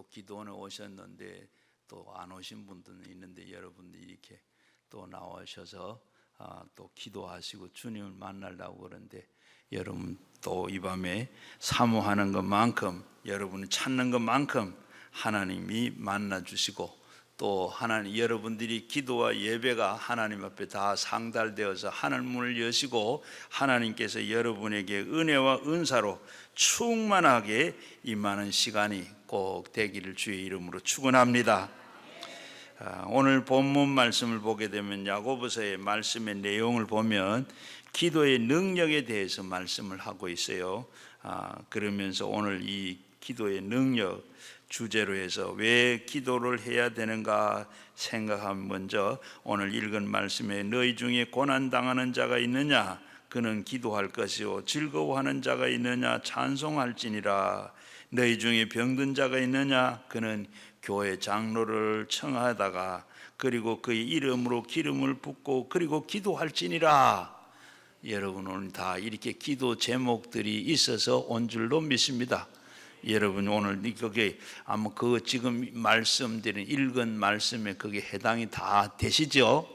또 기도원에 오셨는데 또 안 오신 분들은 있는데 여러분들이 이렇게 또 나오셔서 또 기도하시고 주님을 만나려고 그러는데 여러분 또 이 밤에 사모하는 것만큼 여러분이 찾는 것만큼 하나님이 만나 주시고 또 하나님 여러분들이 기도와 예배가 하나님 앞에 다 상달되어서 하늘 문을 여시고 하나님께서 여러분에게 은혜와 은사로 충만하게 임하는 시간이 꼭 되기를 주의 이름으로 축원합니다. 오늘 본문 말씀을 보게 되면 야고보서의 말씀의 내용을 보면 기도의 능력에 대해서 말씀을 하고 있어요. 그러면서 오늘 이 기도의 능력 주제로 해서 왜 기도를 해야 되는가 생각하면 먼저 오늘 읽은 말씀에 너희 중에 고난당하는 자가 있느냐 그는 기도할 것이요 즐거워하는 자가 있느냐 찬송할지니라 너희 중에 병든 자가 있느냐 그는 교회 장로를 청하다가 그리고 그의 이름으로 기름을 붓고 그리고 기도할지니라. 여러분 오늘 다 이렇게 기도 제목들이 있어서 온 줄로 믿습니다. 여러분 오늘 그게 아마 그 지금 말씀드린 읽은 말씀에 그게 해당이 다 되시죠?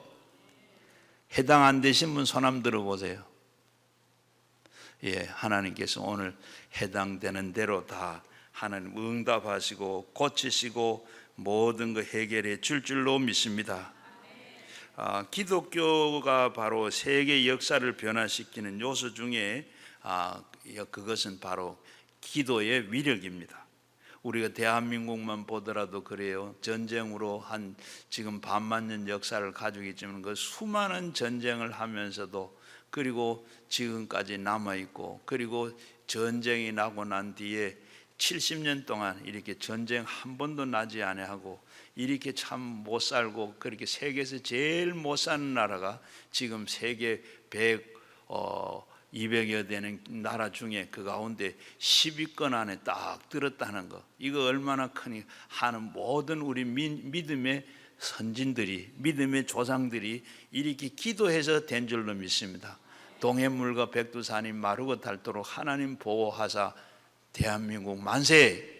해당 안 되신 분 손 한번 들어보세요. 예, 하나님께서 오늘 해당되는 대로 다 하나님 응답하시고 고치시고 모든 거 해결해 줄 줄로 믿습니다. 기독교가 바로 세계 역사를 변화시키는 요소 중에 그것은 바로 기도의 위력입니다. 우리가 대한민국만 보더라도 그래요. 전쟁으로 한 지금 반만 년 역사를 가지고 있지만 그 수많은 전쟁을 하면서도 그리고 지금까지 남아있고 그리고 전쟁이 나고 난 뒤에 70년 동안 이렇게 전쟁 한 번도 나지 아니하고 이렇게 참 못 살고 그렇게 세계에서 제일 못 사는 나라가 지금 세계 200여 되는 나라 중에 그 가운데 10위권 안에 딱 들었다는 거 이거 얼마나 크니 하는 모든 우리 믿음의 선진들이 믿음의 조상들이 이렇게 기도해서 된 줄로 믿습니다. 동해물과 백두산이 마르고 닳도록 하나님 보호하사 대한민국 만세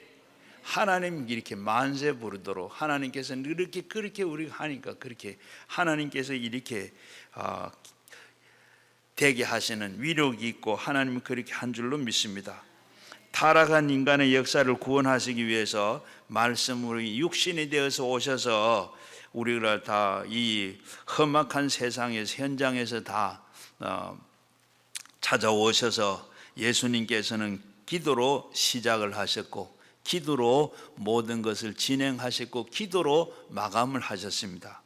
하나님 이렇게 만세 부르도록 하나님께서 이렇게 그렇게 우리가 하니까 그렇게 하나님께서 이렇게 되게 하시는 위력이 있고 하나님은 그렇게 한 줄로 믿습니다. 타락한 인간의 역사를 구원하시기 위해서 말씀으로 육신이 되어서 오셔서 우리가 다 이 험악한 세상에서 현장에서 다 찾아오셔서 예수님께서는 기도로 시작을 하셨고 기도로 모든 것을 진행하셨고 기도로 마감을 하셨습니다.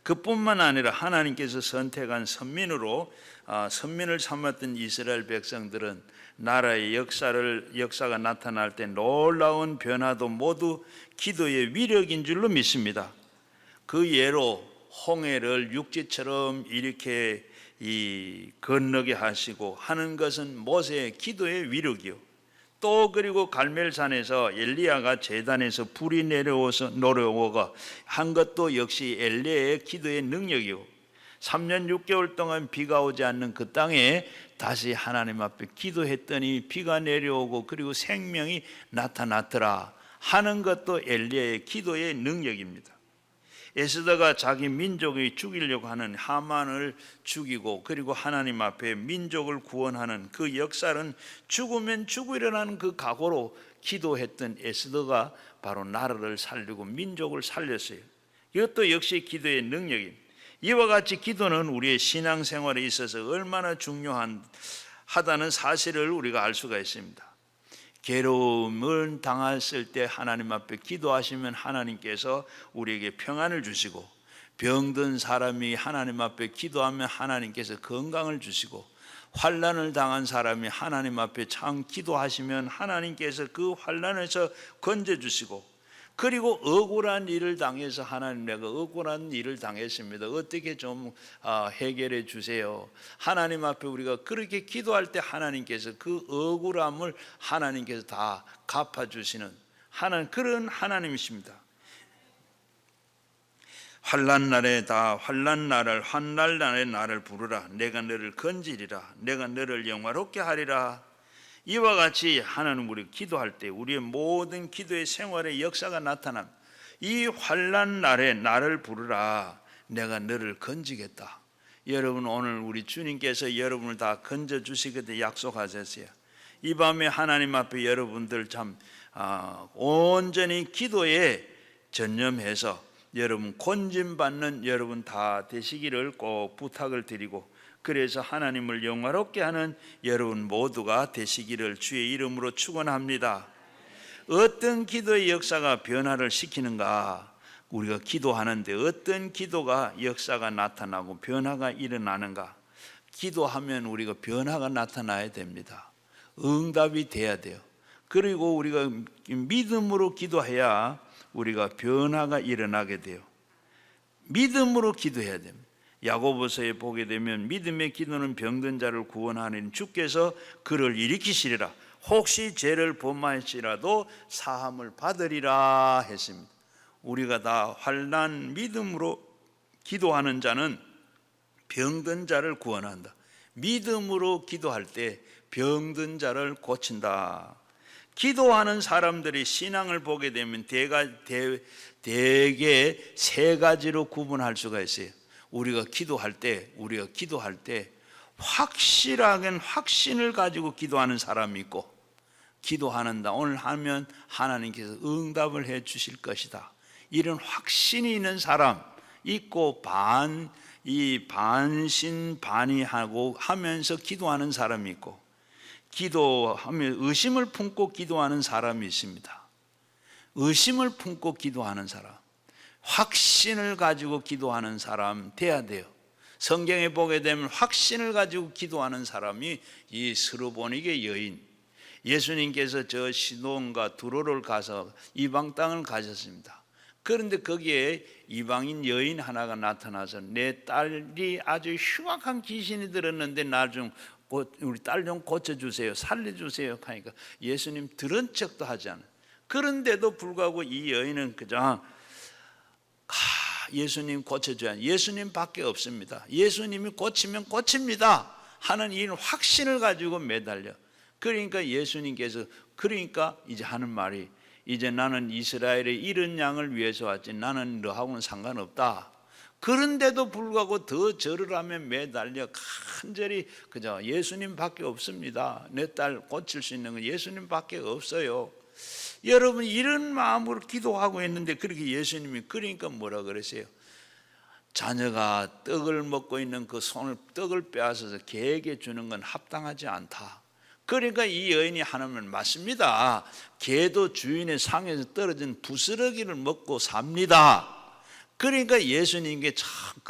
그뿐만 아니라 하나님께서 선택한 선민을 삼았던 이스라엘 백성들은 나라의 역사가 나타날 때 놀라운 변화도 모두 기도의 위력인 줄로 믿습니다. 그 예로 홍해를 육지처럼 이렇게 건너게 하시고 하는 것은 모세의 기도의 위력이요. 또 그리고 갈멜산에서 엘리야가 제단에서 불이 내려오가 한 것도 역시 엘리야의 기도의 능력이요. 3년 6개월 동안 비가 오지 않는 그 땅에 다시 하나님 앞에 기도했더니 비가 내려오고 그리고 생명이 나타났더라 하는 것도 엘리야의 기도의 능력입니다. 에스더가 자기 민족이 죽이려고 하는 하만을 죽이고 그리고 하나님 앞에 민족을 구원하는 그 역사는 죽으면 죽으려는 그 각오로 기도했던 에스더가 바로 나라를 살리고 민족을 살렸어요. 이것도 역시 기도의 능력입니다. 이와 같이 기도는 우리의 신앙생활에 있어서 얼마나 중요하다는 사실을 우리가 알 수가 있습니다. 괴로움을 당했을 때 하나님 앞에 기도하시면 하나님께서 우리에게 평안을 주시고 병든 사람이 하나님 앞에 기도하면 하나님께서 건강을 주시고 환난을 당한 사람이 하나님 앞에 참 기도하시면 하나님께서 그 환난에서 건져주시고 그리고 억울한 일을 당해서 하나님 내가 억울한 일을 당했습니다. 어떻게 좀 해결해 주세요. 하나님 앞에 우리가 그렇게 기도할 때 하나님께서 그 억울함을 하나님께서 다 갚아주시는 그런 하나님이십니다. 환난 날에 환난 날에 나를 부르라. 내가 너를 건지리라. 내가 너를 영화롭게 하리라. 이와 같이 하나님 우리 기도할 때 우리의 모든 기도의 생활의 역사가 나타납니다. 이 환난 날에 나를 부르라, 내가 너를 건지겠다. 여러분, 오늘 우리 주님께서 여러분을 다 건져주시겠다 약속하셨어요. 이 밤에 하나님 앞에 여러분들 참 온전히 기도에 전념해서 여러분 건짐받는 여러분 다 되시기를 꼭 부탁을 드리고, 그래서 하나님을 영화롭게 하는 여러분 모두가 되시기를 주의 이름으로 축원합니다. 어떤 기도의 역사가 변화를 시키는가? 우리가 기도하는데 어떤 기도가 역사가 나타나고 변화가 일어나는가? 기도하면 우리가 변화가 나타나야 됩니다. 응답이 돼야 돼요. 그리고 우리가 믿음으로 기도해야 우리가 변화가 일어나게 돼요. 믿음으로 기도해야 됩니다. 야고보서에 보게 되면 믿음의 기도는 병든 자를 구원하는 주께서 그를 일으키시리라. 혹시 죄를 범하였지라도 사함을 받으리라 했습니다. 우리가 다 환난 믿음으로 기도하는 자는 병든 자를 구원한다. 믿음으로 기도할 때 병든 자를 고친다. 기도하는 사람들이 신앙을 보게 되면 대개 세 가지로 구분할 수가 있어요. 우리가 기도할 때 확실하게 확신을 가지고 기도하는 사람이 있고, 기도하는다 오늘 하면 하나님께서 응답을 해 주실 것이다, 이런 확신이 있는 사람 있고, 반신반의하고 하면서 기도하는 사람이 있고, 기도하면 의심을 품고 기도하는 사람이 있습니다. 의심을 품고 기도하는 사람, 확신을 가지고 기도하는 사람 돼야 돼요. 성경에 보게 되면 확신을 가지고 기도하는 사람이 이 스르보니게 여인, 예수님께서 저 시돈과 두로를 가서 이방 땅을 가셨습니다. 그런데 거기에 이방인 여인 하나가 나타나서 내 딸이 아주 흉악한 귀신이 들었는데 나 좀 우리 딸 좀 고쳐주세요, 살려주세요 하니까 예수님 들은 척도 하지 않아요. 그런데도 불구하고 이 여인은 그저 예수님 고쳐줘야, 예수님밖에 없습니다, 예수님이 고치면 고칩니다 하는 이 확신을 가지고 매달려. 그러니까 예수님께서 이제 하는 말이, 이제 나는 이스라엘의 이른 양을 위해서 왔지 나는 너하고는 상관없다. 그런데도 불구하고 더 절을 하며 매달려 간절히 그저 예수님밖에 없습니다, 내 딸 고칠 수 있는 건 예수님밖에 없어요. 여러분, 이런 마음으로 기도하고 있는데 그렇게 예수님이 그러니까 뭐라 그러세요? 자녀가 떡을 먹고 있는 그 손을 떡을 빼앗아서 개에게 주는 건 합당하지 않다. 그러니까 이 여인이 하나님은 맞습니다, 개도 주인의 상에서 떨어진 부스러기를 먹고 삽니다. 그러니까 예수님께 참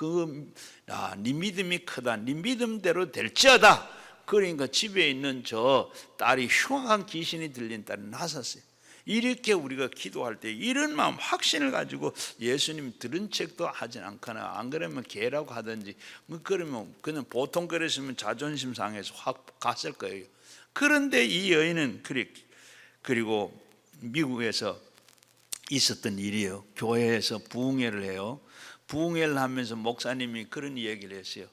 네 믿음이 크다, 네 믿음대로 될지어다. 그러니까 집에 있는 저 딸이 흉악한 귀신이 들린 딸이 나섰어요. 이렇게 우리가 기도할 때 이런 마음 확신을 가지고 예수님 들은 척도 하진 않거나, 안 그러면 개라고 하든지, 그러면 그냥 보통 그랬으면 자존심 상해서 확 갔을 거예요. 그런데 이 여인은 그리고 미국에서 있었던 일이에요. 교회에서 부흥회를 해요. 부흥회를 하면서 목사님이 그런 얘기를 했어요.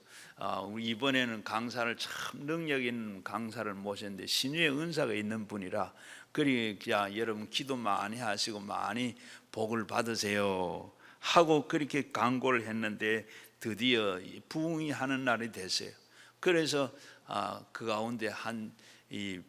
이번에는 강사를 참 능력 있는 강사를 모셨는데 신유의 은사가 있는 분이라, 그러니까 여러분 기도 많이 하시고 많이 복을 받으세요 하고 그렇게 강구를 했는데 드디어 부흥이 하는 날이 됐어요. 그래서 그 가운데 이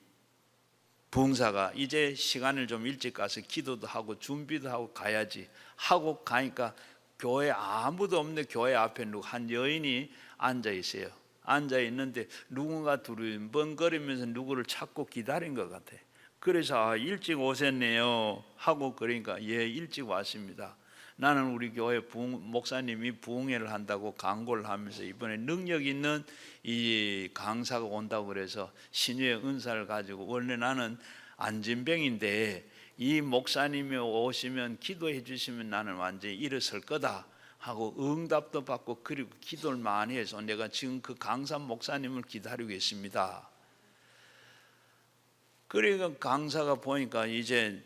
부흥사가 이제 시간을 좀 일찍 가서 기도도 하고 준비도 하고 가야지 하고 가니까 교회 아무도 없는데 교회 앞에 한 여인이 앉아 있어요. 앉아 있는데 누군가 두리번거리면서 누구를 찾고 기다린 것 같아. 그래서 일찍 오셨네요 하고, 그러니까 예, 일찍 왔습니다. 나는 우리 교회 목사님이 부흥회를 한다고 강구를 하면서 이번에 능력 있는 이 강사가 온다고 그래서 신유의 은사를 가지고, 원래 나는 안진병인데 이 목사님이 오시면 기도해 주시면 나는 완전히 일어설 거다 하고 응답도 받고, 그리고 기도를 많이 해서 내가 지금 그 강사 목사님을 기다리고 있습니다. 그러니까 강사가 보니까 이제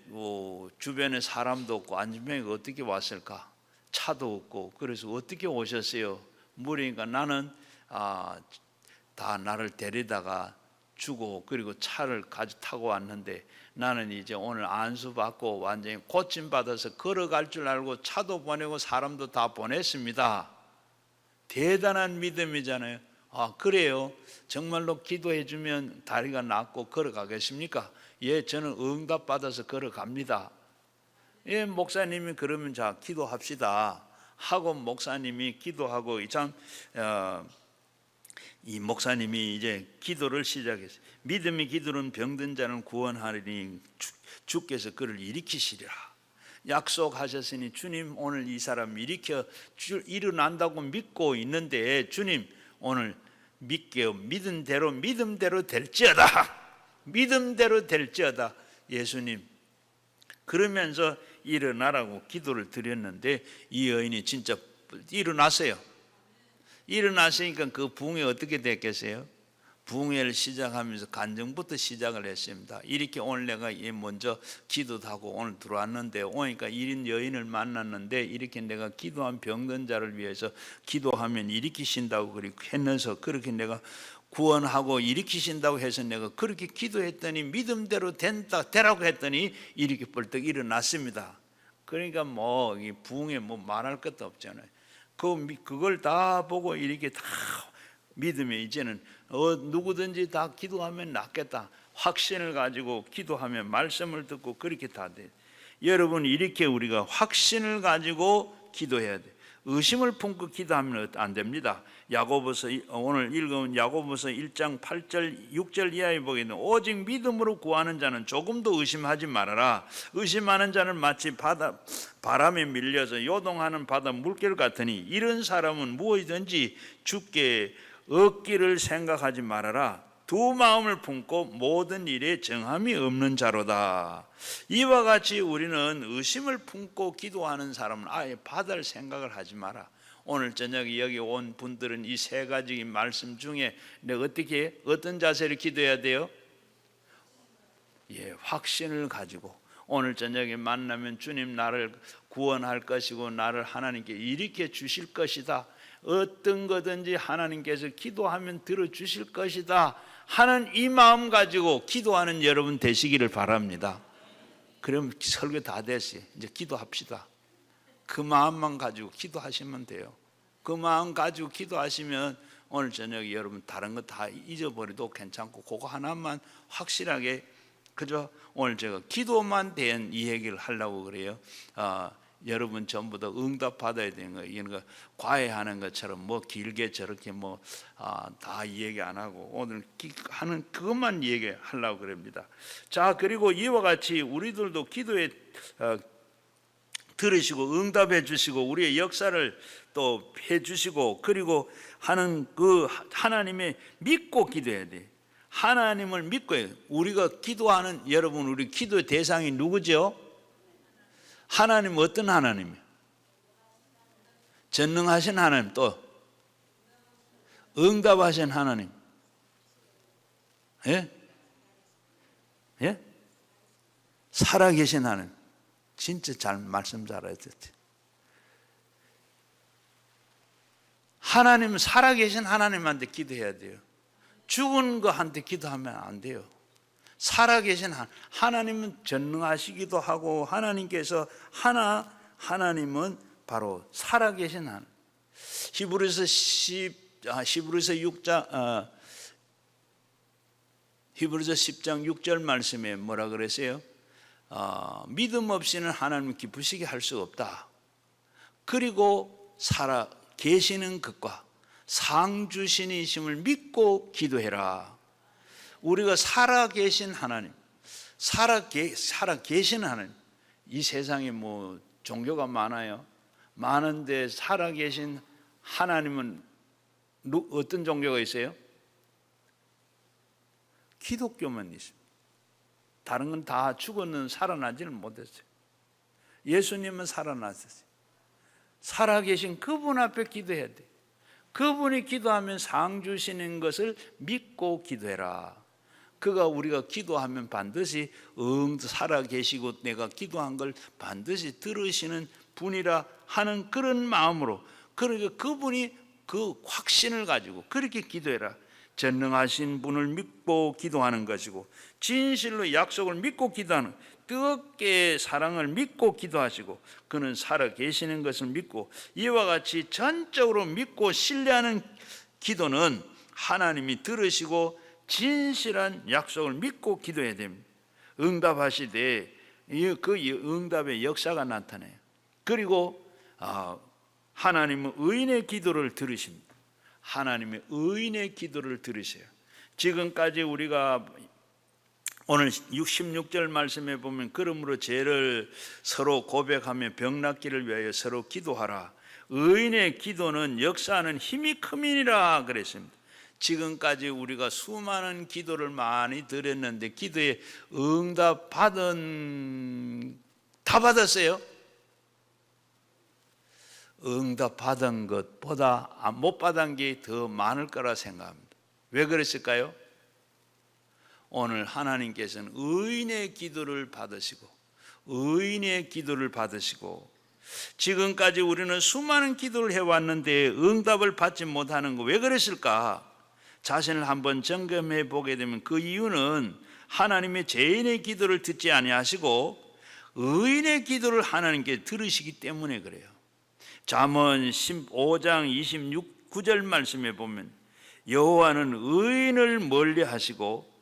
주변에 사람도 없고 안진병이가 어떻게 왔을까, 차도 없고, 그래서 어떻게 오셨어요? 물으니까 나는 다 나를 데리다가 주고 그리고 차를 타고 왔는데 나는 이제 오늘 안수 받고 완전히 고침 받아서 걸어갈 줄 알고 차도 보내고 사람도 다 보냈습니다. 대단한 믿음이잖아요. 아, 그래요? 정말로 기도해 주면 다리가 낫고 걸어가겠습니까? 예, 저는 응답 받아서 걸어갑니다. 예, 목사님이 그러면 자 기도합시다 하고 목사님이 기도하고 이 목사님이 이제 기도를 시작했어요. 믿음이 기도는 병든 자는 구원하리니 주께서 그를 일으키시리라. 약속하셨으니 주님 오늘 이 사람 일어난다고 믿고 있는데 주님 오늘 믿게요. 믿음대로 될지어다. 믿음대로 될지어다. 예수님 그러면서 일어나라고 기도를 드렸는데 이 여인이 진짜 일어났어요. 일어났으니까 그 부흥회 어떻게 됐겠어요? 부흥회를 시작하면서 간증부터 시작을 했습니다. 이렇게 오늘 내가 먼저 기도도 하고 오늘 들어왔는데 오니까 1인 여인을 만났는데 이렇게 내가 기도한 병든 자를 위해서 기도하면 일으키신다고 그렇게 했면서 그렇게 내가 구원하고 일으키신다고 해서 내가 그렇게 기도했더니 믿음대로 되라고 했더니 이렇게 벌떡 일어났습니다. 그러니까 뭐 이 부흥회 뭐 말할 것도 없잖아요. 그걸 다 보고 이렇게 다 믿음에 이제는 누구든지 다 기도하면 낫겠다 확신을 가지고 기도하면 말씀을 듣고 그렇게 다 돼. 여러분 이렇게 우리가 확신을 가지고 기도해야 돼. 의심을 품고 기도하면 안 됩니다. 야고보서 오늘 읽은 야고보서 1장 8절 6절 이하에 보게 되면 오직 믿음으로 구하는 자는 조금도 의심하지 말아라. 의심하는 자는 마치 바람에 밀려서 요동하는 바다 물결 같으니 이런 사람은 무엇이든지 주께 얻기를 생각하지 말아라. 두 마음을 품고 모든 일에 정함이 없는 자로다. 이와 같이 우리는 의심을 품고 기도하는 사람은 아예 받을 생각을 하지 마라. 오늘 저녁에 여기 온 분들은 이 세 가지 말씀 중에 내가 어떤 자세를 기도해야 돼요? 예, 확신을 가지고 오늘 저녁에 만나면 주님 나를 구원할 것이고 나를 하나님께 일으켜 주실 것이다. 어떤 거든지 하나님께서 기도하면 들어주실 것이다 하는 이 마음 가지고 기도하는 여러분 되시기를 바랍니다. 그럼 설교 다 됐어요. 이제 기도합시다. 그 마음만 가지고 기도하시면 돼요. 그 마음 가지고 기도하시면 오늘 저녁에 여러분 다른 거 다 잊어버려도 괜찮고 그거 하나만 확실하게 그죠? 오늘 제가 기도만 대한 이 얘기를 하려고 그래요. 여러분 전부 다 응답 받아야 되는 거 이런 거 과외하는 것처럼 뭐 길게 저렇게 뭐 다 얘기 안 하고 오늘 하는 그것만 얘기하려고 그럽니다. 자, 그리고 이와 같이 우리들도 기도에 들으시고 응답해 주시고 우리의 역사를 또 해 주시고 그리고 하는 그 하나님의 믿고 기도해야 돼. 하나님을 믿고 해요. 우리가 기도하는 여러분 우리 기도의 대상이 누구죠? 하나님 어떤 하나님이요? 전능하신 하나님 또 응답하신 하나님. 예? 예? 살아계신 하나님. 진짜 잘 말씀 잘하셨지. 하나님은 살아계신 하나님한테 기도해야 돼요. 죽은 거한테 기도하면 안 돼요. 살아계신 하나님은 전능하시기도 하고 하나님께서 하나님은 바로 살아계신 하나님. 히브리서 10장 6절 말씀에 뭐라 그랬어요? 믿음 없이는 하나님 기쁘시게 할 수 없다. 그리고 살아 계시는 것과 상 주신이심을 믿고 기도해라. 우리가 살아 계신 하나님, 살아 계신 하나님. 이 세상에 뭐 종교가 많아요. 많은데 살아 계신 하나님은 어떤 종교가 있어요? 기독교만 있습니다. 다른 건 다 죽었는 살아나지는 못했어요. 예수님은 살아났었어요. 살아계신 그분 앞에 기도해야 돼. 그분이 기도하면 상 주시는 것을 믿고 기도해라. 그가 우리가 기도하면 반드시 살아계시고 내가 기도한 걸 반드시 들으시는 분이라 하는 그런 마음으로 그러니까 그분이 그 확신을 가지고 그렇게 기도해라. 전능하신 분을 믿고 기도하는 것이고, 진실로 약속을 믿고 기도하는, 뜨겁게 사랑을 믿고 기도하시고, 그는 살아 계시는 것을 믿고, 이와 같이 전적으로 믿고 신뢰하는 기도는 하나님이 들으시고 진실한 약속을 믿고 기도해야 됩니다. 응답하시되 그 응답의 역사가 나타나요. 그리고 하나님은 의인의 기도를 들으십니다. 하나님의 의인의 기도를 들으세요. 지금까지 우리가 오늘 66절 말씀에 보면, 그러므로 죄를 서로 고백하며 병 낫기를 위하여 서로 기도하라. 의인의 기도는 역사하는 힘이 큼이니라 그랬습니다. 지금까지 우리가 수많은 기도를 많이 드렸는데, 기도에 응답 다 받았어요? 응답 받은 것보다 못 받은 게 더 많을 거라 생각합니다. 왜 그랬을까요? 오늘 하나님께서는 의인의 기도를 받으시고, 의인의 기도를 받으시고, 지금까지 우리는 수많은 기도를 해왔는데 응답을 받지 못하는 거 왜 그랬을까? 자신을 한번 점검해 보게 되면 그 이유는 하나님의 죄인의 기도를 듣지 아니하시고 의인의 기도를 하나님께 들으시기 때문에 그래요. 잠언 15장 26절 말씀에 보면, 여호와는 의인을 멀리하시고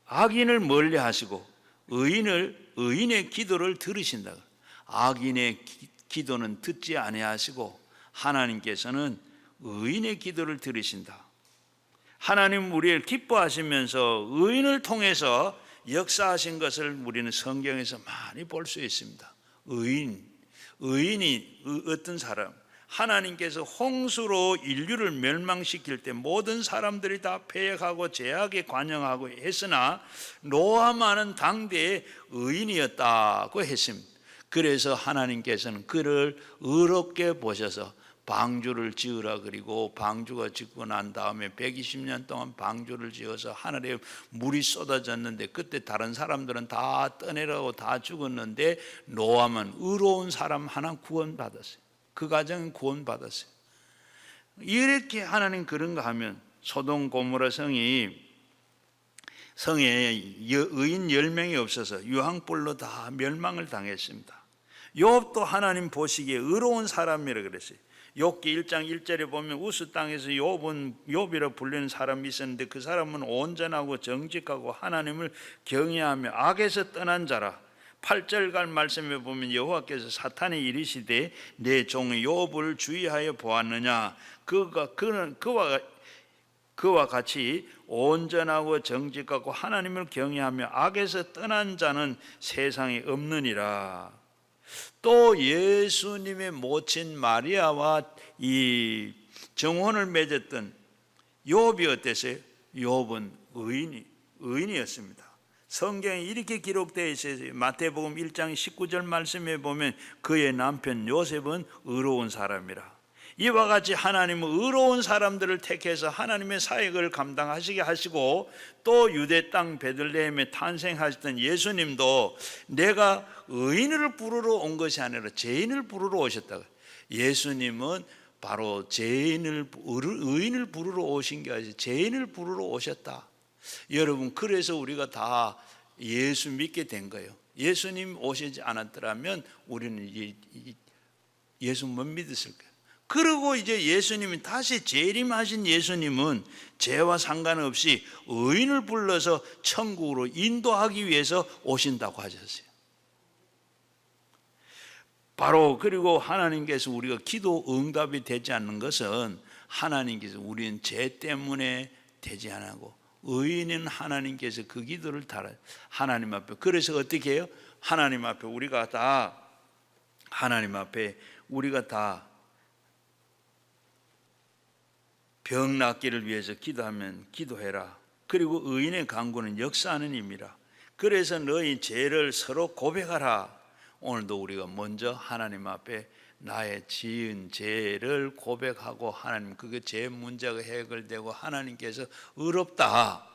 악인을 멀리하시고 의인의 기도를 들으신다. 악인의 기도는 듣지 아니하시고 하나님께서는 의인의 기도를 들으신다. 하나님 우리를 기뻐하시면서 의인을 통해서 역사하신 것을 우리는 성경에서 많이 볼 수 있습니다. 의인이 어떤 사람, 하나님께서 홍수로 인류를 멸망시킬 때 모든 사람들이 다 패역하고 죄악에 관영하고 했으나 노아만은 당대의 의인이었다고 했습니다. 그래서 하나님께서는 그를 의롭게 보셔서 방주를 지으라 그리고, 방주가 짓고 난 다음에 120년 동안 방주를 지어서 하늘에 물이 쏟아졌는데, 그때 다른 사람들은 다 떠내려고 다 죽었는데 노아만 의로운 사람 하나 구원받았어요. 그 가정은 구원받았어요. 이렇게 하나님 그런가 하면, 소돔 고모라 성에 의인 10명이 없어서 유황불로 다 멸망을 당했습니다. 욥도 하나님 보시기에 의로운 사람이라 그랬어요. 욥기 1장 1절에 보면, 우스 땅에서 욥이라 불리는 사람이 있었는데 그 사람은 온전하고 정직하고 하나님을 경외하며 악에서 떠난 자라. 8절간 말씀에 보면, 여호와께서 사탄에 이르시되 내 종 욥을 주의하여 보았느냐. 그와 같이 온전하고 정직하고 하나님을 경외하며 악에서 떠난 자는 세상에 없느니라. 또 예수님의 모친 마리아와 이 정혼을 맺었던 욥이 어땠어요? 욥은 의인이었습니다. 성경에 이렇게 기록되어 있어요. 마태복음 1장 19절 말씀에 보면, 그의 남편 요셉은 의로운 사람이라. 이와 같이 하나님은 의로운 사람들을 택해서 하나님의 사역을 감당하시게 하시고, 또 유대 땅 베들레헴에 탄생하셨던 예수님도 내가 의인을 부르러 온 것이 아니라 죄인을 부르러 오셨다. 예수님은 바로 의인을 부르러 오신 게 아니라 죄인을 부르러 오셨다. 여러분, 그래서 우리가 다 예수 믿게 된 거예요. 예수님 오시지 않았더라면 우리는 예수 못 믿었을 거예요. 그리고 이제 예수님이 다시 재림하신 예수님은 죄와 상관없이 의인을 불러서 천국으로 인도하기 위해서 오신다고 하셨어요. 바로 그리고 하나님께서 우리가 기도 응답이 되지 않는 것은 하나님께서 우리는 죄 때문에 되지 않고, 의인은 하나님께서 그 기도를 달아요. 하나님 앞에. 그래서 어떻게 해요? 하나님 앞에 우리가 다 병 낫기를 위해서 기도하면 기도해라. 그리고 의인의 간구는 역사하는 힘이라. 그래서 너희 죄를 서로 고백하라. 오늘도 우리가 먼저 하나님 앞에 나의 지은 죄를 고백하고, 하나님 그게 죄 문제가 해결되고 하나님께서 의롭다,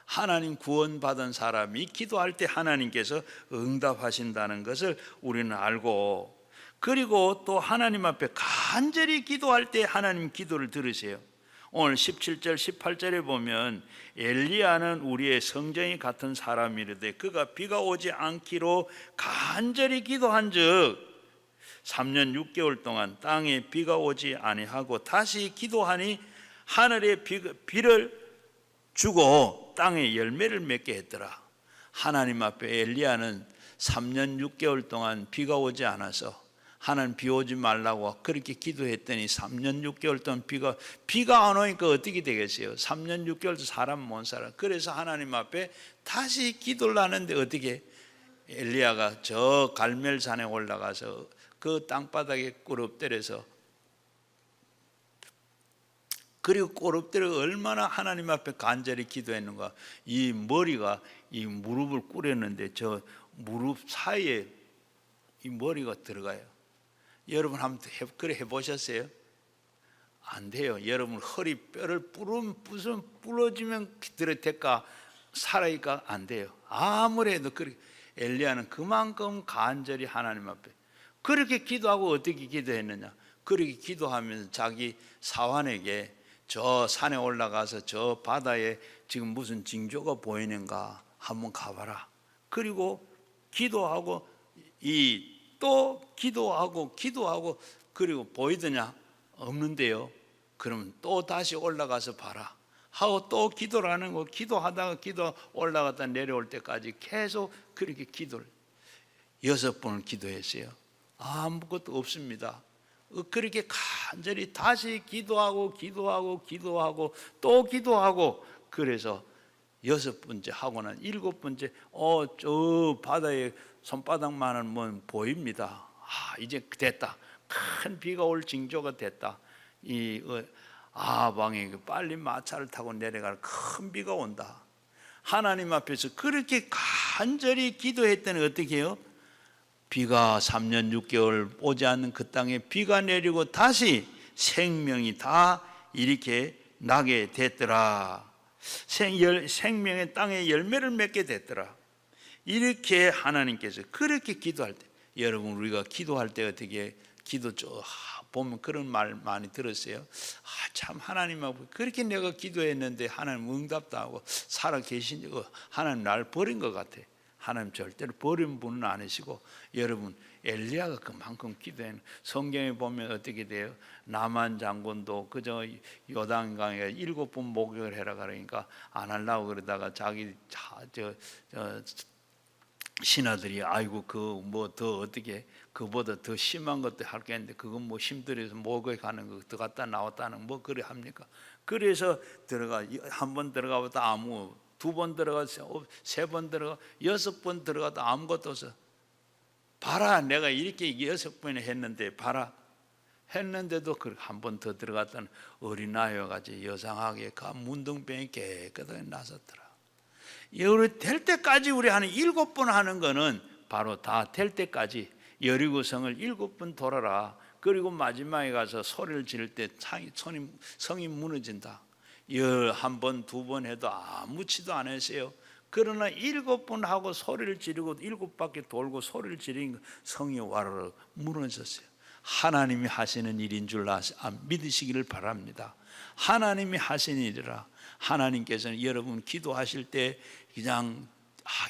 하나님 구원받은 사람이 기도할 때 하나님께서 응답하신다는 것을 우리는 알고, 그리고 또 하나님 앞에 간절히 기도할 때 하나님 기도를 들으세요. 오늘 17절 18절에 보면 엘리야는 우리의 성정이 같은 사람이르되 그가 비가 오지 않기로 간절히 기도한즉 3년 6개월 동안 땅에 비가 오지 아니하고 다시 기도하니 하늘에 비를 주고 땅에 열매를 맺게 했더라. 하나님 앞에 엘리야는 3년 6개월 동안 비가 오지 않아서 하나님 비 오지 말라고 그렇게 기도했더니 3년 6개월 동안 비가 안 오니까 어떻게 되겠어요? 3년 6개월도 사람 못 살아. 그래서 하나님 앞에 다시 기도를 하는데 어떻게 엘리야가 저 갈멜산에 올라가서 그 땅바닥에 꿇어엎드려서, 그리고 꿇어엎드려 얼마나 하나님 앞에 간절히 기도했는가. 이 머리가 이 무릎을 꿇었는데 저 무릎 사이에 이 머리가 들어가요. 여러분 한번 그래 해보셨어요? 안 돼요. 여러분 허리 뼈를 부러지면 될까? 살아있까? 안 돼요. 아무래도 그렇게 엘리야는 그만큼 간절히 하나님 앞에 그렇게 기도하고 어떻게 기도했느냐? 그렇게 기도하면서 자기 사환에게 저 산에 올라가서 저 바다에 지금 무슨 징조가 보이는가 한번 가봐라. 그리고 기도하고 또 기도하고 그리고 보이더냐? 없는데요. 그러면 또 다시 올라가서 봐라 하고 또 기도를 하는 거. 기도하다가 올라갔다 내려올 때까지 계속 그렇게 기도를 6번을 기도했어요. 아무것도 없습니다. 그렇게 간절히 다시 기도하고 또 기도하고 그래서 6번째 하고는 7번째 저 바다에 손바닥만한 뭐 보입니다. 이제 됐다. 큰 비가 올 징조가 됐다. 이 아방에 빨리 마차를 타고 내려갈 큰 비가 온다. 하나님 앞에서 그렇게 간절히 기도했더니 어떻게 해요? 비가 3년 6개월 오지 않는 그 땅에 비가 내리고 다시 생명이 다 이렇게 나게 됐더라. 생명의 땅에 열매를 맺게 됐더라. 이렇게 하나님께서 그렇게 기도할 때, 여러분 우리가 기도할 때 어떻게 기도 보면 그런 말 많이 들었어요. 참 하나님 앞에 그렇게 내가 기도했는데 하나님 응답도 하고 살아 계신 하나님 나를 버린 것 같아. 하나님 절대로 버린 분은 아니시고, 여러분 엘리야가 그만큼 기도했는, 성경에 보면 어떻게 돼요? 나만 장군도 그저 요단강에 7번 목욕을 해라 그러니까 안 하려고 그러다가 자기 신하들이 아이고 그 뭐 더 어떻게 그보다 더 심한 것도 할 게 있는데 그건 뭐 힘들어서 목욕에 가는 거 들어갔다 나왔다는 뭐 그래 합니까? 그래서 한 번 들어가보다 아무, 2번 들어가서 3번 들어가 6번 들어가도 아무것도 없어. 봐라 내가 이렇게 6번이나 했는데 봐라 했는데도 한 번 더 들어갔다는 어린아이여가지고 여상하게 그 문둥병이 깨끗하게 나섰더라. 우리 될 때까지 우리 하는 7번 하는 거는 바로 다 될 때까지 여리고성을 7번 돌아라. 그리고 마지막에 가서 소리를 지를 때 성이 무너진다. 1번, 2번 해도 아무치도 안 했어요. 그러나 7번 하고 소리를 지르고 7바퀴 돌고 소리를 지르니까 성이 와르르 무너졌어요. 하나님이 하시는 일인 줄 믿으시기를 바랍니다. 하나님이 하시는 일이라. 하나님께서는 여러분 기도하실 때 그냥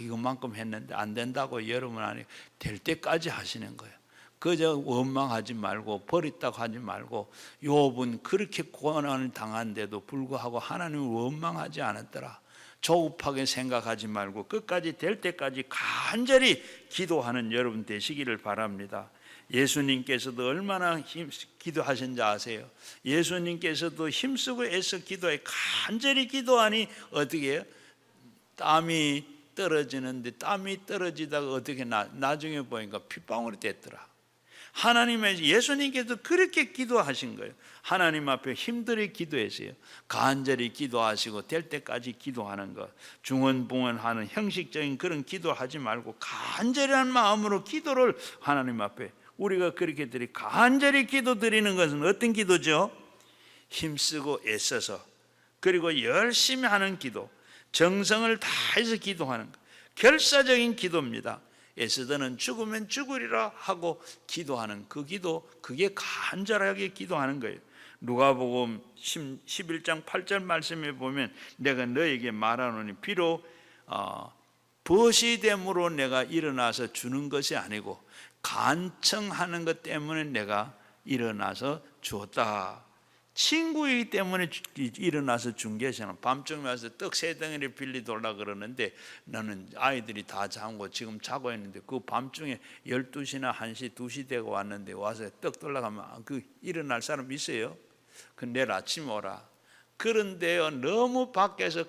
이것만큼 했는데 안 된다고 여러분 안에 될 때까지 하시는 거예요. 그저 원망하지 말고 버렸다고 하지 말고, 욥은 그렇게 고난을 당한데도 불구하고 하나님을 원망하지 않았더라. 조급하게 생각하지 말고 끝까지 될 때까지 간절히 기도하는 여러분 되시기를 바랍니다. 예수님께서도 얼마나 기도하신지 아세요? 예수님께서도 힘쓰고 애써 기도해 간절히 기도하니 어떻게 해요? 땀이 떨어지는데 땀이 떨어지다가 어떻게 나중에 보니까 핏방울이 됐더라. 예수님께서 그렇게 기도하신 거예요. 하나님 앞에 힘들게 기도했어요. 간절히 기도하시고 될 때까지 기도하는 것, 중언부언하는 형식적인 그런 기도하지 말고 간절한 마음으로 기도를 하나님 앞에 우리가 그렇게 간절히 기도 드리는 것은 어떤 기도죠? 힘쓰고 애써서, 그리고 열심히 하는 기도, 정성을 다해서 기도하는 것, 결사적인 기도입니다. 에스더는 죽으면 죽으리라 하고 기도하는 그 기도, 그게 간절하게 기도하는 거예요. 누가복음 11장 8절 말씀에 보면 내가 너에게 말하노니 비록 벗이 됨으로 내가 일어나서 주는 것이 아니고 간청하는 것 때문에 내가 일어나서 주었다. 친구이기 때문에 일어나서 준 것이 아니라 밤중에 와서 떡 세 덩이를 빌리돌라 그러는데 나는 아이들이 다 자고 지금 자고 있는데 그 밤중에 12시나 1시, 2시 되고 왔는데 와서 떡 돌라가면 그 일어날 사람 있어요? 그 내일 아침에 오라. 그런데요 너무 밖에서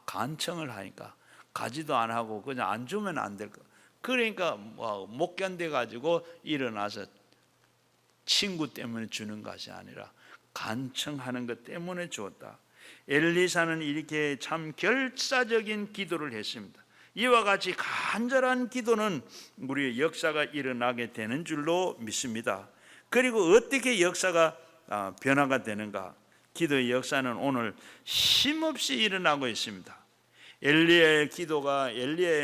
간청을 하니까 가지도 안 하고 그냥 안 주면 안 될 거. 그러니까 못 견뎌 가지고 일어나서 친구 때문에 주는 것이 아니라 간청하는 것 때문에 주었다. 엘리사는 이렇게 참 결사적인 기도를 했습니다. 이와 같이 간절한 기도는 우리의 역사가 일어나게 되는 줄로 믿습니다. 그리고 어떻게 역사가 변화가 되는가? 기도의 역사는 오늘 쉼없이 일어나고 있습니다. 엘리야의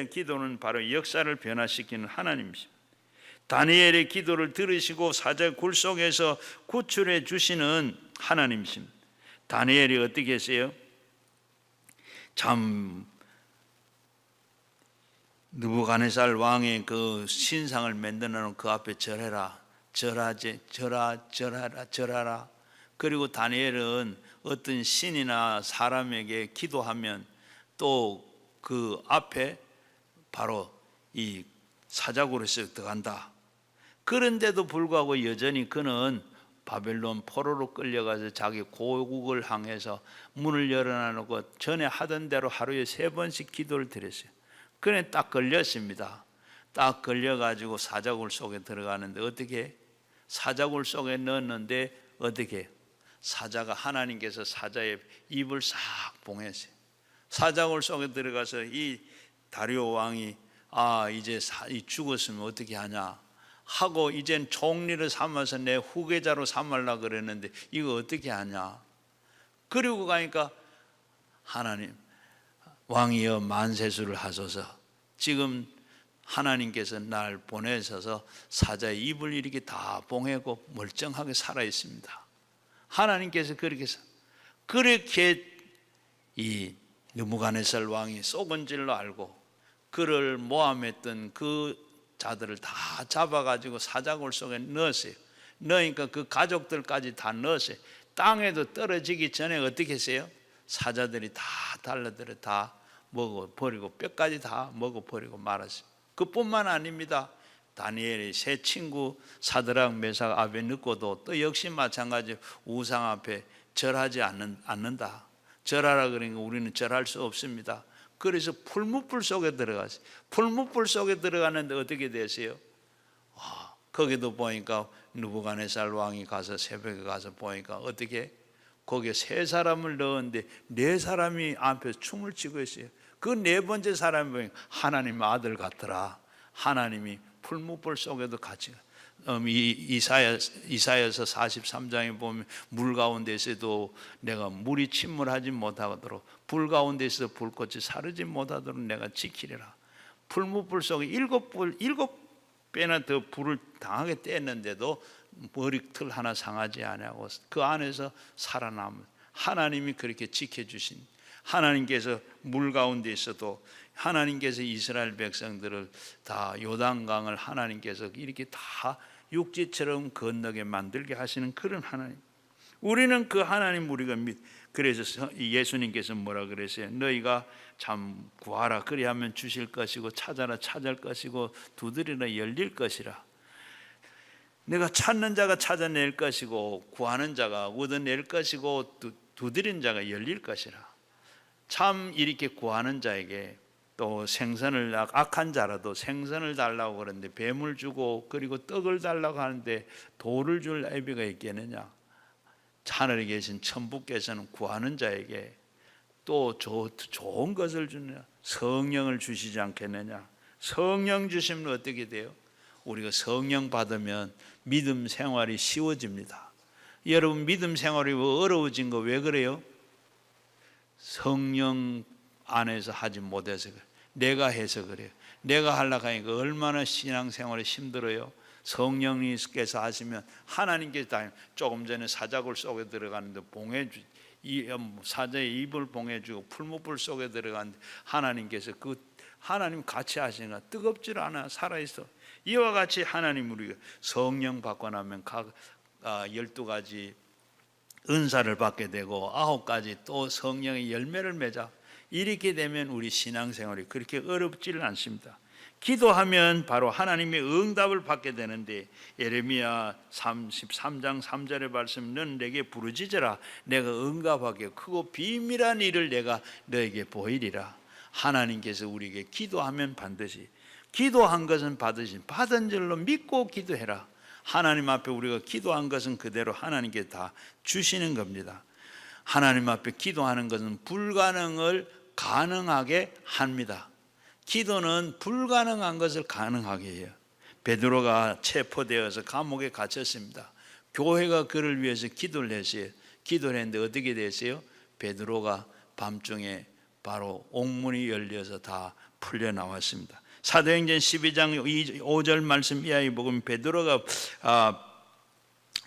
기도는 바로 역사를 변화시키는 하나님이십니다. 다니엘의 기도를 들으시고 사자 굴 속에서 구출해 주시는 하나님이십니다. 다니엘이 어떻게 했어요? 참 느부갓네살 왕의 그 신상을 만들어 놓은 그 앞에 절해라, 절하라. 그리고 다니엘은 어떤 신이나 사람에게 기도하면 또 그 앞에 바로 이 사자굴에서 들어간다. 그런데도 불구하고 여전히 그는 바벨론 포로로 끌려가서 자기 고국을 향해서 문을 열어놓고 전에 하던 대로 하루에 3번씩 기도를 드렸어요. 그래 딱 걸렸습니다. 딱 걸려가지고 사자굴 속에 들어가는데 어떻게? 사자굴 속에 넣었는데 어떻게? 사자가 하나님께서 사자의 입을 싹 봉했어요. 사자굴 속에 들어가서 이 다리오 왕이 이제 죽었으면 어떻게 하냐 하고 이젠 총리를 삼아서 내 후계자로 삼으려고 그랬는데 이거 어떻게 하냐. 그리고 가니까 하나님 왕이여 만세수를 하소서. 지금 하나님께서 날 보내셔서 사자의 입을 이렇게 다 봉하고 멀쩡하게 살아 있습니다. 하나님께서 그렇게 이 느부갓네살 왕이 속은 줄로 알고 그를 모함했던 그 자들을 다 잡아가지고 사자굴 속에 넣었어요. 넣으니까 그 가족들까지 다 넣었어요. 땅에도 떨어지기 전에 어떻게 했어요? 사자들이 다 달라들어 다 먹어버리고 뼈까지 다 먹어버리고 말았어요. 그뿐만 아닙니다. 다니엘의 세 친구 사드락, 메삭, 아벳느고도 또 역시 마찬가지로 우상 앞에 절하지 않는다. 절하라 그러니까 우리는 절할 수 없습니다. 그래서 풀무불 속에 들어갔어요. 풀무불 속에 들어가는데 어떻게 되세요? 거기도 보니까 느부갓네살 왕이 가서 새벽에 가서 보니까 어떻게 거기에 3사람을 넣었는데 4사람이 앞에 춤을 추고 있어요. 그 4번째 사람이 보니까 하나님 아들 같더라. 하나님이 풀무불 속에도 같이 이사야서 43장에 보면 물 가운데서도 내가 물이 침몰하지 못하도록 불 가운데서 불꽃이 사르지 못하도록 내가 지키리라. 풀무불 속에 7배나 더 불을 당하게 뗐는데도 머리털 하나 상하지 아니하고 그 안에서 살아남은 하나님이 그렇게 지켜주신 하나님께서 물 가운데 있어도 하나님께서 이스라엘 백성들을 다 요단강을 하나님께서 이렇게 다 육지처럼 건너게 만들게 하시는 그런 하나님. 우리는 그 하나님 우리가 그래서 예수님께서 뭐라 그랬어요? 너희가 참 구하라 그리하면 주실 것이고 찾아라 찾을 것이고 두드리라 열릴 것이라. 내가 찾는 자가 찾아낼 것이고 구하는 자가 얻어낼 것이고 두드리는 자가 열릴 것이라. 참 이렇게 구하는 자에게 또 생선을 악한 자라도 생선을 달라고 그러는데 뱀을 주고 그리고 떡을 달라고 하는데 돌을 줄 애비가 있겠느냐. 하늘에 계신 천부께서는 구하는 자에게 또 좋은 것을 주느냐. 성령을 주시지 않겠느냐. 성령 주시면 어떻게 돼요? 우리가 성령 받으면 믿음 생활이 쉬워집니다. 여러분 믿음 생활이 어려워진 거 왜 그래요? 성령 안에서 하지 못해서 그래요. 내가 해서 그래요. 내가 하려고 하니까 얼마나 신앙생활이 힘들어요. 성령님께서 하시면 하나님께서 다 조금 전에 사자굴 속에 들어가는데 사자의 입을 봉해주고 풀무불 속에 들어가는데 하나님께서 하나님 같이 하시니까 뜨겁질 않아, 살아있어. 이와 같이 하나님 우리가 성령 받고 나면 12가지 은사를 받게 되고 9가지 또 성령의 열매를 맺어. 이렇게 되면 우리 신앙생활이 그렇게 어렵지는 않습니다. 기도하면 바로 하나님의 응답을 받게 되는데, 예레미야 33장 3절의 말씀, 넌 내게 부르짖으라 내가 응답하게 크고 비밀한 일을 내가 너에게 보이리라. 하나님께서 우리에게 기도하면 반드시, 기도한 것은 받은 줄로 믿고 기도해라. 하나님 앞에 우리가 기도한 것은 그대로 하나님께 다 주시는 겁니다. 하나님 앞에 기도하는 것은 불가능을 가능하게 합니다. 기도는 불가능한 것을 가능하게 해요. 베드로가 체포되어서 감옥에 갇혔습니다. 교회가 그를 위해서 기도를 했어요. 기도를 했는데 어떻게 됐어요? 베드로가 밤중에 바로 옥문이 열려서 다 풀려 나왔습니다. 사도행전 12장 5절 말씀 이하에 보면 베드로가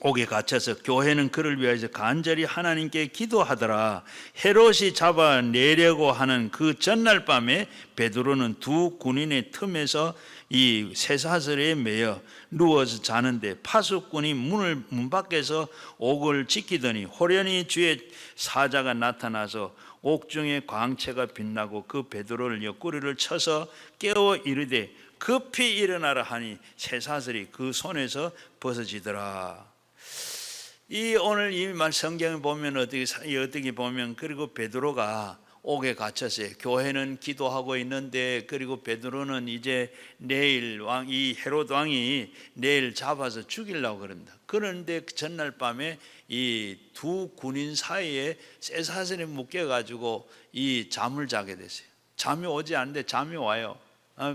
옥에 갇혀서 교회는 그를 위해서 간절히 하나님께 기도하더라. 헤롯이 잡아내려고 하는 그 전날 밤에 베드로는 두 군인의 틈에서 이 쇠사슬에 매여 누워서 자는데 파수꾼이 문 밖에서 옥을 지키더니 호련히 주의 사자가 나타나서 옥중에 광채가 빛나고 그 베드로를 옆구리를 쳐서 깨워 이르되 급히 일어나라 하니 쇠사슬이 그 손에서 벗어지더라. 오늘 이 말 성경을 보면 어떻게 보면, 그리고 베드로가 옥에 갇혔어요. 교회는 기도하고 있는데, 그리고 베드로는 이제 내일 이 헤롯 왕이 내일 잡아서 죽이려고 그럽니다. 그런데 전날 밤에 이 두 군인 사이에 쇠사슬에 묶여가지고 이 잠을 자게 됐어요. 잠이 오지 않는데 잠이 와요.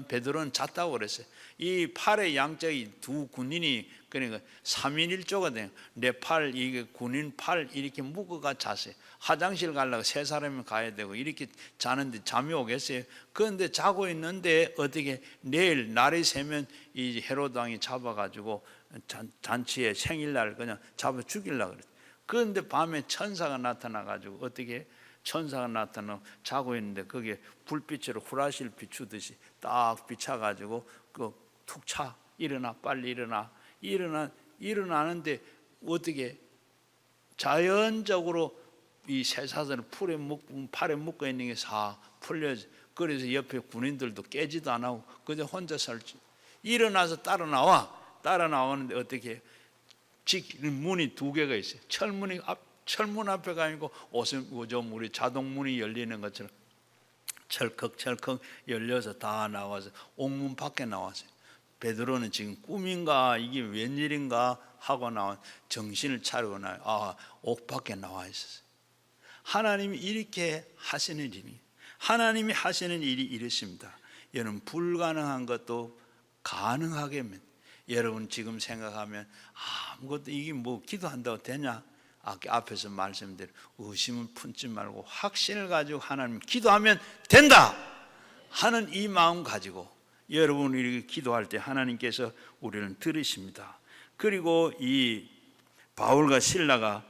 베드로는 잤다고 그랬어요. 이 팔의 양쪽이 두 군인이, 그러니까 3인 1조가 돼요. 내 팔, 이게 군인 팔 이렇게 묶어가 잤어요. 화장실 가려고 세 사람이 가야 되고 이렇게 자는데 잠이 오겠어요? 그런데 자고 있는데 어떻게 내일 날이 새면 이 헤롯 왕이 잡아가지고 잔치에 생일날 그냥 잡아 죽이려고 그랬어요. 그런데 밤에 천사가 나타나가지고 어떻게 천사가 나타나 자고 있는데 거기에 불빛으로 후라시를 비추듯이 딱 비춰가지고 툭 차. 일어나, 빨리 일어나는데 어떻게 자연적으로 이 쇠사슬을 팔에 묶어 있는 게 싹 풀려져. 그래서 옆에 군인들도 깨지도 안 하고 그저 혼자 살지. 일어나서 따라 나오는데 어떻게 문이 두 개가 있어요. 철문 앞에가 아니고 요즘 우리 자동문이 열리는 것처럼 철컥철컥 열려서 다 나와서 옥문 밖에 나왔어요. 베드로는 지금 꿈인가 이게 웬일인가 하고 정신을 차리고 옥 밖에 나와 있었어요. 하나님이 이렇게 하시는 일이, 하나님이 하시는 일이 이렇습니다. 여러분, 불가능한 것도 가능하게 합니다. 여러분 지금 생각하면 아무것도 이게 뭐 기도한다고 되냐? 앞에서 말씀드린 의심을 품지 말고 확신을 가지고 하나님 기도하면 된다 하는 이 마음 가지고 여러분이 이렇게 기도할 때 하나님께서 우리는 들으십니다. 그리고 이 바울과 실라가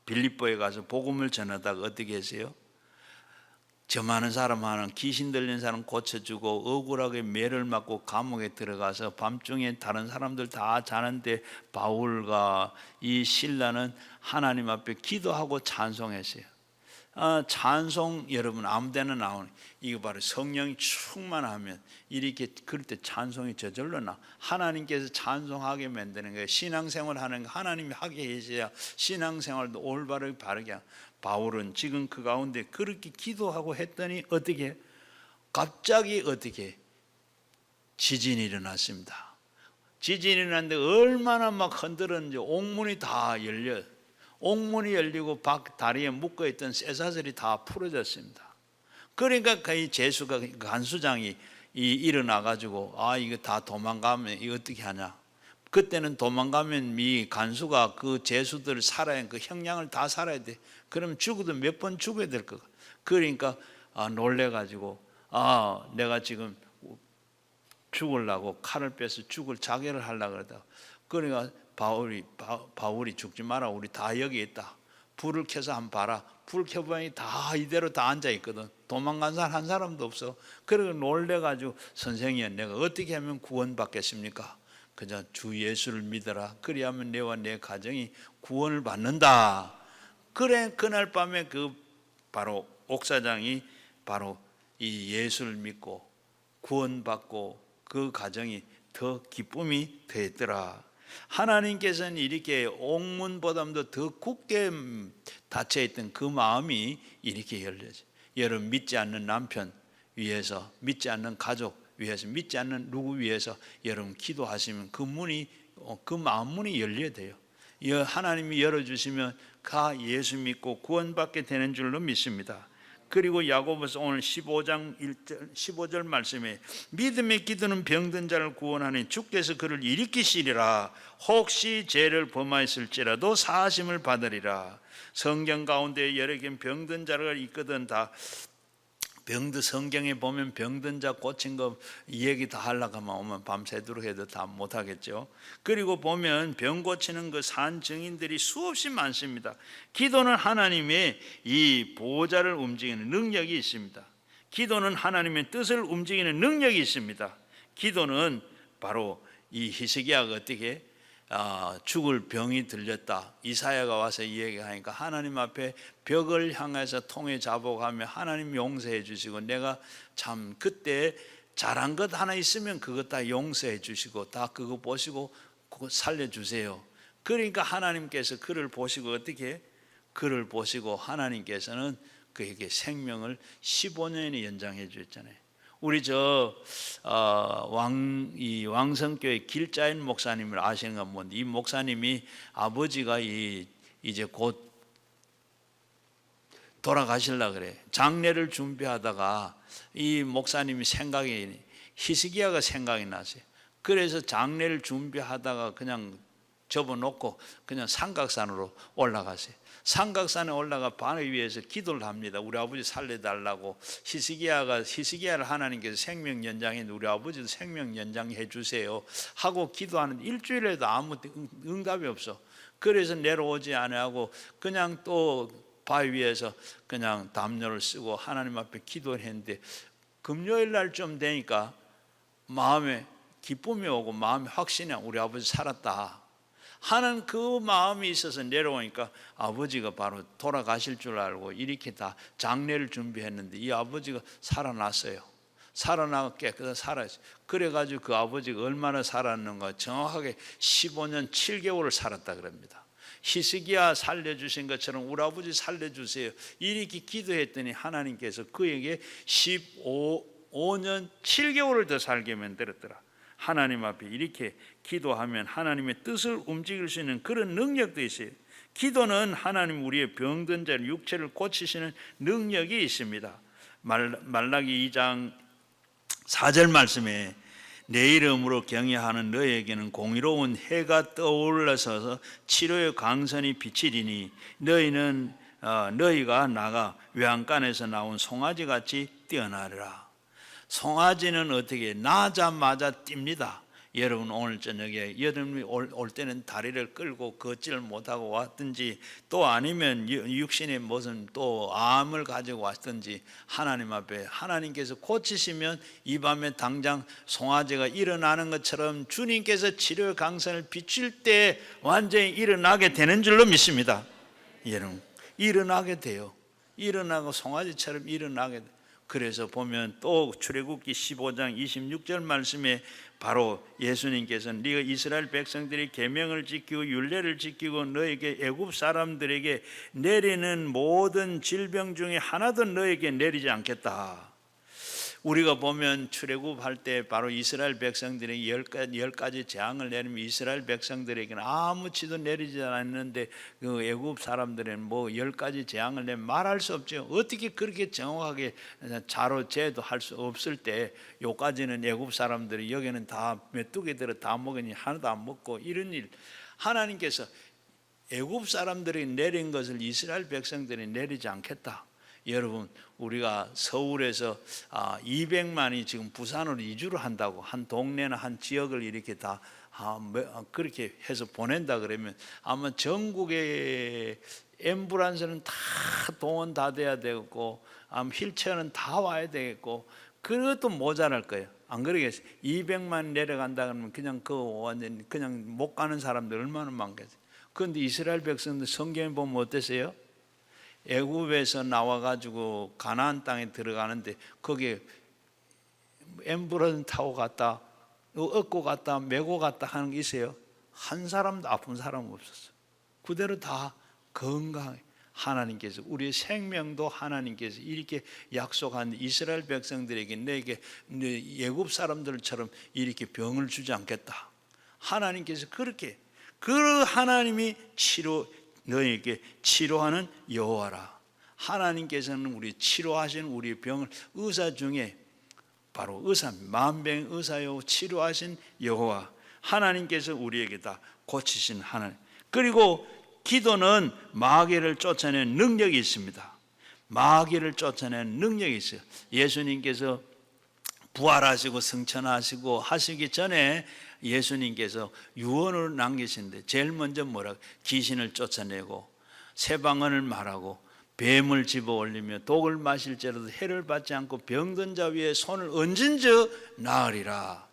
빌립보에 가서 복음을 전하다가 어떻게 했어요? 저 많은 사람 하나 귀신 들린 사람 고쳐주고 억울하게 매를 맞고 감옥에 들어가서 밤중에 다른 사람들 다 자는데 바울과 이 실라는 하나님 앞에 기도하고 찬송했어요. 찬송 여러분 아무데나 나오는 이거 바로 성령이 충만하면 이렇게 그럴 때 찬송이 저절로 나. 하나님께서 찬송하게 만드는 거예요. 신앙생활 하는 거 하나님이 하게 해줘야 신앙생활도 올바르게 바르게. 바울은 지금 그 가운데 그렇게 기도하고 했더니 어떻게 갑자기 어떻게 지진이 일어났습니다. 지진이 일어났는데 얼마나 막 흔들었는지 옥문이 다 열려. 옥문이 열리고 다리에 묶어있던 쇠사슬이 다 풀어졌습니다. 그러니까 그 제수가 간수장이 일어나가지고 이거 다 도망가면 이거 어떻게 하냐. 그때는 도망가면 이 간수가 그 제수들을 살아야 그 형량을 다 살아야 돼. 그러면 죽어도 몇 번 죽어야 될 거. 그러니까 놀래가지고 내가 지금 죽으려고 칼을 빼서 죽을 자결을 하려고 그러다. 그러니까 바울이 죽지 마라, 우리 다 여기 있다, 불을 켜서 한번 봐라. 불 켜보니 다 이대로 다 앉아있거든. 도망간 사람 한 사람도 없어. 그래서 놀래가지고 선생님, 내가 어떻게 하면 구원받겠습니까? 그저 주 예수를 믿어라. 그리하면 내와 내 가정이 구원을 받는다. 그래, 그날 밤에 바로 옥사장이 바로 이 예수를 믿고 구원받고 그 가정이 더 기쁨이 더했더라. 하나님께서는 이렇게 옥문보다도 더 굳게 닫혀있던 그 마음이 이렇게 열려져. 여러분 믿지 않는 남편 위해서, 믿지 않는 가족 위해서, 믿지 않는 누구 위해서 여러분 기도하시면 그 문이, 그 마음 문이 열려야 돼요. 하나님이 열어주시면 가 예수 믿고 구원받게 되는 줄로 믿습니다. 그리고 야고보서 오늘 15장 15절 말씀에 믿음의 기도는 병든 자를 구원하니 주께서 그를 일으키시리라. 혹시 죄를 범하였을지라도 사하심을 받으리라. 성경 가운데 여러 개 병든 자가 있거든. 다 성경에 보면 병든 자 고친 거 얘기 다 하려고 하면 오면 밤새도록 해도 다 못하겠죠. 그리고 보면 병 고치는 그 산 증인들이 수없이 많습니다. 기도는 하나님의 이 보호자를 움직이는 능력이 있습니다. 기도는 하나님의 뜻을 움직이는 능력이 있습니다. 기도는 바로 이 히스기야가 어떻게 죽을 병이 들렸다, 이사야가 와서 이 얘기하니까 하나님 앞에 벽을 향해서 통에 자복하며 하나님 용서해 주시고, 내가 참 그때 잘한 것 하나 있으면 그것 다 용서해 주시고 다 그거 보시고 그거 살려주세요. 그러니까 하나님께서 그를 보시고 어떻게, 그를 보시고 하나님께서는 그에게 생명을 15년이 연장해 주셨잖아요. 우리 왕성교회 길자인 목사님을 아시는가 모르는데, 이 목사님이 아버지가 이제 곧 돌아가시려고 그래. 장례를 준비하다가 이 목사님이 히스기야가 생각이 났어요. 그래서 장례를 준비하다가 그냥 접어놓고 그냥 삼각산으로 올라가세요. 삼각산에 올라가 바위 위에서 기도를 합니다. 우리 아버지 살려달라고. 히스기야를 하나님께서 생명 연장했는데 우리 아버지도 생명 연장해 주세요 하고 기도하는데 일주일에도 아무 응답이 없어. 그래서 내려오지 않아하고 그냥 또 바위 위에서 그냥 담요를 쓰고 하나님 앞에 기도를 했는데, 금요일 날 좀 되니까 마음에 기쁨이 오고 마음에 확신이, 우리 아버지 살았다 하는 그 마음이 있어서 내려오니까 아버지가 바로 돌아가실 줄 알고 이렇게 다 장례를 준비했는데 이 아버지가 살아났어요. 살아나고 깨끗하게 살았어요. 그래가지고 그 아버지가 얼마나 살았는가 정확하게 15년 7개월을 살았다 그럽니다. 히스기야 살려주신 것처럼 우리 아버지 살려주세요 이렇게 기도했더니 하나님께서 그에게 15년 7개월을 더 살게 만들었더라. 하나님 앞에 이렇게 기도하면 하나님의 뜻을 움직일 수 있는 그런 능력도 있어요. 기도는 하나님 우리의 병든 자를 육체를 고치시는 능력이 있습니다. 말라기 2장 4절 말씀에 내 이름으로 경외하는 너에게는 공의로운 해가 떠올라서 치료의 광선이 비치리니 너희가 나가 외양간에서 나온 송아지같이 뛰어나리라. 송아지는 어떻게 나자마자 뜁니다. 여러분 오늘 저녁에 여름이 올 때는 다리를 끌고 걷지를 못하고 왔든지 또 아니면 육신의 무슨 또 암을 가지고 왔든지 하나님 앞에 하나님께서 고치시면 이 밤에 당장 송아지가 일어나는 것처럼 주님께서 치료의 강선을 비칠 때 완전히 일어나게 되는 줄로 믿습니다. 여러분 일어나게 돼요. 일어나고 송아지처럼 일어나게 돼요. 그래서 보면 또 출애굽기 15장 26절 말씀에 바로 예수님께서는 네가 이스라엘 백성들이 계명을 지키고 율례를 지키고 너에게 애굽 사람들에게 내리는 모든 질병 중에 하나도 너에게 내리지 않겠다. 우리가 보면 출애굽할 때 바로 이스라엘 백성들에게 10가지 재앙을 내리면 이스라엘 백성들에게는 아무치도 내리지 않았는데 그 애굽 사람들은 뭐 10가지 재앙을 내면 말할 수 없죠. 어떻게 그렇게 정확하게 자로 제도 할 수 없을 때 요까지는 애굽 사람들이 여기는 다 메뚜기들을 다 먹으니 하나도 안 먹고 이런 일, 하나님께서 애굽 사람들이 내린 것을 이스라엘 백성들이 내리지 않겠다. 여러분, 우리가 서울에서 200만이 지금 부산으로 이주를 한다고, 한 동네나 한 지역을 이렇게 다 그렇게 해서 보낸다 그러면 아마 전국의 앰뷸런스는 다 동원 다 돼야 되고, 아마 휠체어는 다 와야 되겠고, 그것도 모자랄 거예요. 안 그러겠어요? 200만 내려간다 그러면 그냥 완전 그냥 못 가는 사람들 얼마나 많겠어요. 그런데 이스라엘 백성들 성경에 보면 어땠어요? 애굽에서 나와가지고 가나안 땅에 들어가는데 거기에 앰뷸런스 타고 갔다, 얻고 갔다, 메고 갔다 하는 게 있어요? 한 사람도 아픈 사람 없었어요. 그대로 다 건강해. 하나님께서 우리의 생명도 하나님께서 이렇게 약속한 이스라엘 백성들에게 내게 애굽 사람들처럼 이렇게 병을 주지 않겠다. 하나님께서 그렇게, 그 하나님이 너에게 치료하는 여호와라. 하나님께서는 우리 치료하신 우리 병을, 의사 중에 바로 의사, 만병 의사요 치료하신 여호와 하나님께서 우리에게 다 고치신 하나님. 그리고 기도는 마귀를 쫓아내는 능력이 있습니다. 마귀를 쫓아내는 능력이 있어요. 예수님께서 부활하시고 승천하시고 하시기 전에 예수님께서 유언을 남기시는데 제일 먼저 뭐라고? 귀신을 쫓아내고 새방언을 말하고 뱀을 집어 올리며 독을 마실지라도 해를 받지 않고 병든 자 위에 손을 얹은즉 나으리라.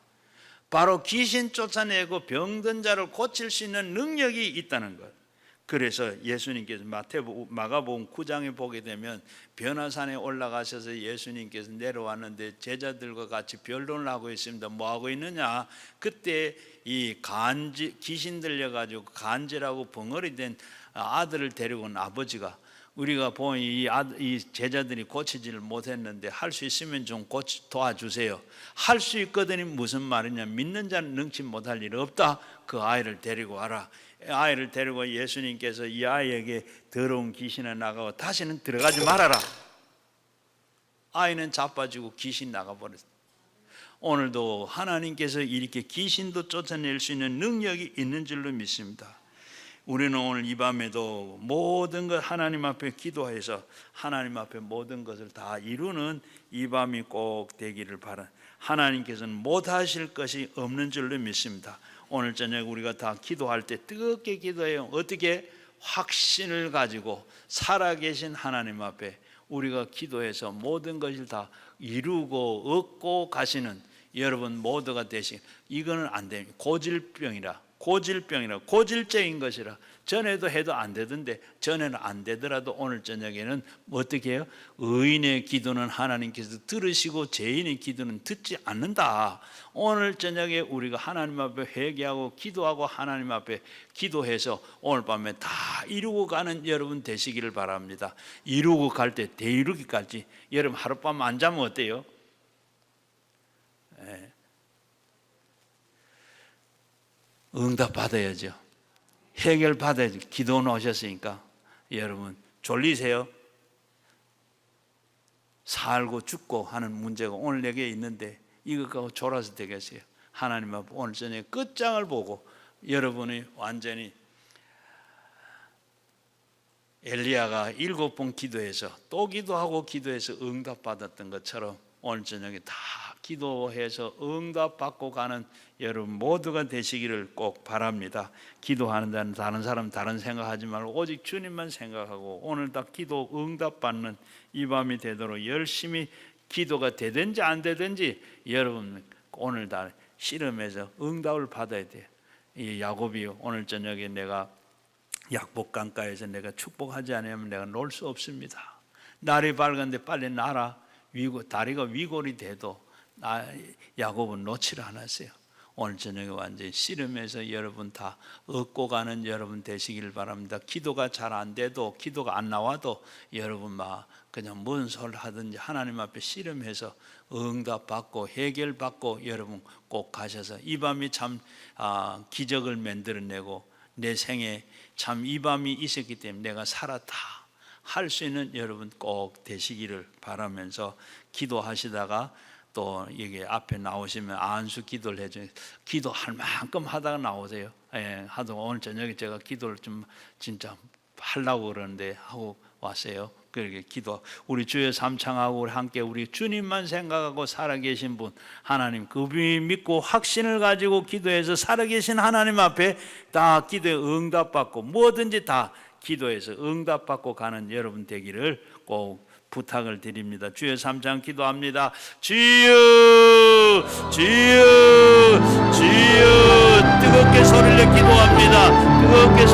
바로 귀신 쫓아내고 병든 자를 고칠 수 있는 능력이 있다는 것. 그래서 예수님께서 마가복음 9장에 보게 되면 변화산에 올라가셔서 예수님께서 내려왔는데 제자들과 같이 변론을 하고 있습니다. 뭐 하고 있느냐? 그때 이 귀신 들려가지고 간질하고 벙어리 된 아들을 데리고 온 아버지가, 우리가 보면 이 제자들이 고치지를 못했는데 할 수 있으면 좀 도와주세요. 할 수 있거든요. 무슨 말이냐? 믿는 자는 능치 못할 일 없다. 그 아이를 데리고 와라. 아이를 데리고 예수님께서 이 아이에게 더러운 귀신이 나가고 다시는 들어가지 말아라. 아이는 자빠지고 귀신 나가버렸어요. 오늘도 하나님께서 이렇게 귀신도 쫓아낼 수 있는 능력이 있는 줄로 믿습니다. 우리는 오늘 이 밤에도 모든 것 하나님 앞에 기도해서 하나님 앞에 모든 것을 다 이루는 이 밤이 꼭 되기를 바랍니다. 하나님께서는 못하실 것이 없는 줄로 믿습니다. 오늘 저녁 우리가 다 기도할 때 뜨겁게 기도해요. 어떻게? 확신을 가지고 살아계신 하나님 앞에 우리가 기도해서 모든 것을 다 이루고 얻고 가시는 여러분 모두가 되시. 이거는 안 됩니다. 고질병이라 고질적인 것이라. 전에도 해도 안 되던데 전에는 안 되더라도 오늘 저녁에는 어떻게 해요? 의인의 기도는 하나님께서 들으시고 죄인의 기도는 듣지 않는다. 오늘 저녁에 우리가 하나님 앞에 회개하고 기도하고 하나님 앞에 기도해서 오늘 밤에 다 이루고 가는 여러분 되시기를 바랍니다. 이루고 갈 때 대이루기까지 여러분 하룻밤 안 자면 어때요? 응답 받아야죠. 해결 받아야죠. 기도는 오셨으니까. 여러분 졸리세요? 살고 죽고 하는 문제가 오늘 내게 있는데 이것 갖고 졸아서 되겠어요? 하나님 앞에 오늘 저녁에 끝장을 보고 여러분이 완전히 엘리야가 7번 기도해서 또 기도하고 기도해서 응답 받았던 것처럼 오늘 저녁에 다 기도해서 응답 받고 가는 여러분 모두가 되시기를 꼭 바랍니다. 기도하는 자는 다른 사람 다른 생각하지 말고 오직 주님만 생각하고 오늘 다 기도 응답 받는 이 밤이 되도록 열심히 기도가 되든지 안 되든지 여러분 오늘 다 씨름해서 응답을 받아야 돼요. 이 야곱이 오늘 저녁에 내가 약복강가에서 내가 축복하지 않으면 내가 놀 수 없습니다. 날이 밝은데 빨리 나라. 다리가 위골이 돼도 야곱은 놓지를 않았어요. 오늘 저녁에 완전히 씨름해서 여러분 다 얻고 가는 여러분 되시길 바랍니다. 기도가 잘 안 돼도 기도가 안 나와도 여러분 막 그냥 뭔 소리를 하든지 하나님 앞에 씨름해서 응답 받고 해결 받고 여러분 꼭 가셔서 이 밤이 참 기적을 만들어내고 내 생에 참 이 밤이 있었기 때문에 내가 살았다 할 수 있는 여러분 꼭 되시기를 바라면서 기도하시다가 또 여기 앞에 나오시면 안수 기도를 해줘요. 기도할 만큼 하다가 나오세요. 하도 오늘 저녁에 제가 기도를 좀 진짜 하려고 그러는데 하고 왔어요. 그렇게 기도, 우리 주여 삼창하고 우리 함께 우리 주님만 생각하고 살아계신 분 하나님, 그분 믿고 확신을 가지고 기도해서 살아계신 하나님 앞에 다 기도에 응답받고 뭐든지 다 기도해서 응답받고 가는 여러분 되기를 꼭 부탁을 드립니다. 주여 삼창 기도합니다. 주여 주여 주여, 뜨겁게 소리를 기도합니다. 뜨겁게